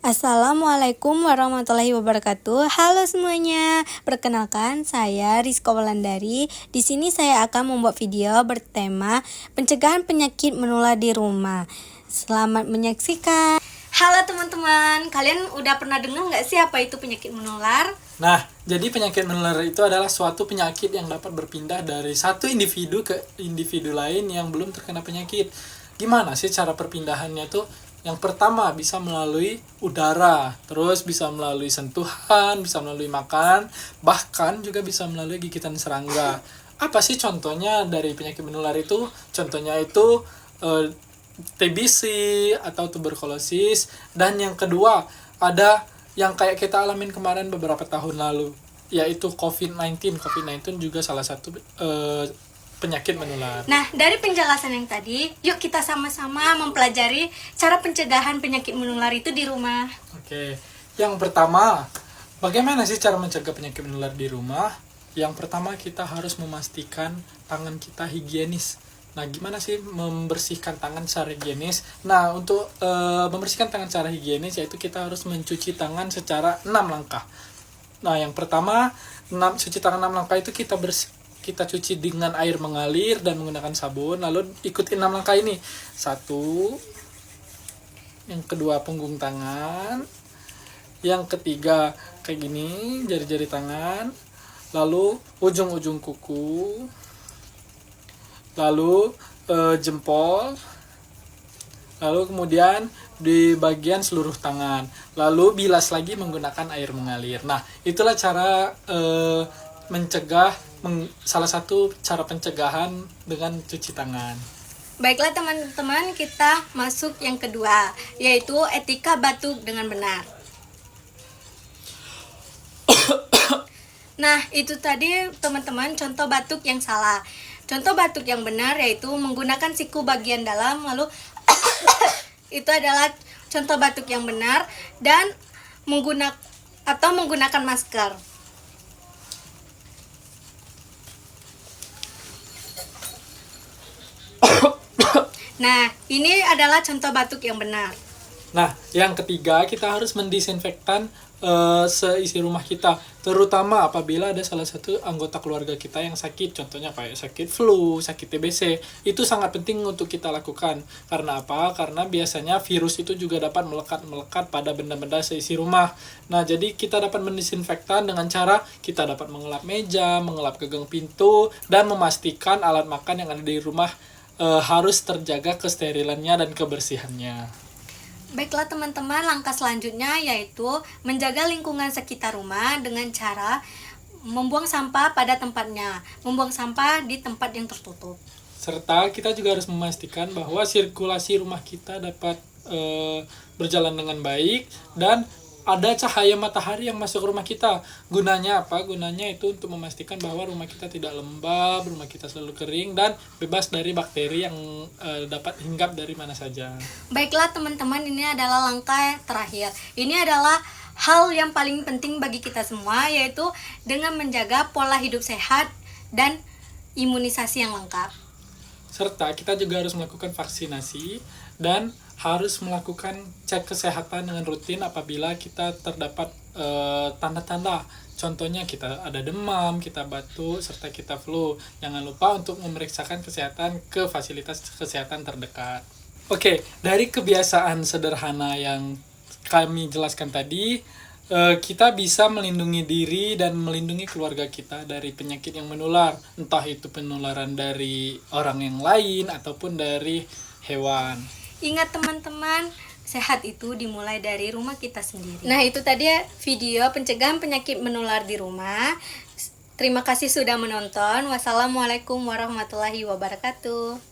Assalamualaikum warahmatullahi wabarakatuh. Halo semuanya. Perkenalkan, saya Rizko Walandari. Di sini saya akan membuat video bertema pencegahan penyakit menular di rumah. Selamat menyaksikan. Halo teman-teman, kalian udah pernah dengar nggak sih apa itu penyakit menular? Nah, jadi penyakit menular itu adalah suatu penyakit yang dapat berpindah dari satu individu ke individu lain yang belum terkena penyakit. Gimana sih cara perpindahannya tuh? Yang pertama bisa melalui udara, terus bisa melalui sentuhan, bisa melalui makan, bahkan juga bisa melalui gigitan serangga. Apa sih contohnya dari penyakit menular itu? Contohnya itu TBC atau tuberkulosis, dan yang kedua ada yang kayak kita alamin kemarin beberapa tahun lalu, yaitu COVID-19. COVID-19 juga salah satu penyakit menular. Nah, dari penjelasan yang tadi, yuk kita sama-sama mempelajari cara pencegahan penyakit menular itu di rumah. Oke, yang pertama, bagaimana sih cara mencegah penyakit menular di rumah? Yang pertama, kita harus memastikan tangan kita higienis. Nah, gimana sih membersihkan tangan secara higienis? Nah, untuk membersihkan tangan secara higienis, yaitu kita harus mencuci tangan secara 6 langkah. Nah, yang pertama, cuci tangan 6 langkah itu kita cuci dengan air mengalir dan menggunakan sabun. Lalu ikuti 6 langkah ini. 1, yang kedua punggung tangan, yang ketiga kayak gini, jari-jari tangan, lalu ujung-ujung kuku, lalu jempol, lalu kemudian di bagian seluruh tangan, lalu bilas lagi menggunakan air mengalir. Nah, itulah cara mencegah, salah satu cara pencegahan dengan cuci tangan. Baiklah teman-teman, kita masuk yang kedua, yaitu etika batuk dengan benar. Nah, itu tadi teman-teman contoh batuk yang salah. Contoh batuk yang benar yaitu menggunakan siku bagian dalam, lalu itu adalah contoh batuk yang benar, dan menggunakan masker. Nah, ini adalah contoh batuk yang benar. Nah, yang ketiga, kita harus mendisinfektan seisi rumah kita, terutama apabila ada salah satu anggota keluarga kita yang sakit, contohnya kayak sakit flu, sakit TBC. Itu sangat penting untuk kita lakukan. Karena apa? Karena biasanya virus itu juga dapat melekat pada benda-benda seisi rumah. Nah, jadi kita dapat mendisinfektan dengan cara kita dapat mengelap meja, mengelap gagang pintu, dan memastikan alat makan yang ada di rumah harus terjaga kesterilannya dan kebersihannya. Baiklah teman-teman, langkah selanjutnya yaitu menjaga lingkungan sekitar rumah dengan cara membuang sampah pada tempatnya, membuang sampah di tempat yang tertutup. Serta kita juga harus memastikan bahwa sirkulasi rumah kita dapat berjalan dengan baik dan ada cahaya matahari yang masuk ke rumah kita. Gunanya apa? Gunanya itu untuk memastikan bahwa rumah kita tidak lembab, rumah kita selalu kering, dan bebas dari bakteri yang dapat hinggap dari mana saja. Baiklah teman-teman, ini adalah langkah terakhir. Ini adalah hal yang paling penting bagi kita semua, yaitu dengan menjaga pola hidup sehat dan imunisasi yang lengkap. Serta kita juga harus melakukan vaksinasi dan harus melakukan cek kesehatan dengan rutin apabila kita terdapat tanda-tanda. Contohnya kita ada demam, kita batuk, serta kita flu. Jangan lupa untuk memeriksakan kesehatan ke fasilitas kesehatan terdekat. Oke, dari kebiasaan sederhana yang kami jelaskan tadi, kita bisa melindungi diri dan melindungi keluarga kita dari penyakit yang menular. Entah itu penularan dari orang yang lain ataupun dari hewan. Ingat teman-teman, sehat itu dimulai dari rumah kita sendiri. Nah, itu tadi video pencegahan penyakit menular di rumah. Terima kasih sudah menonton. Wassalamualaikum warahmatullahi wabarakatuh.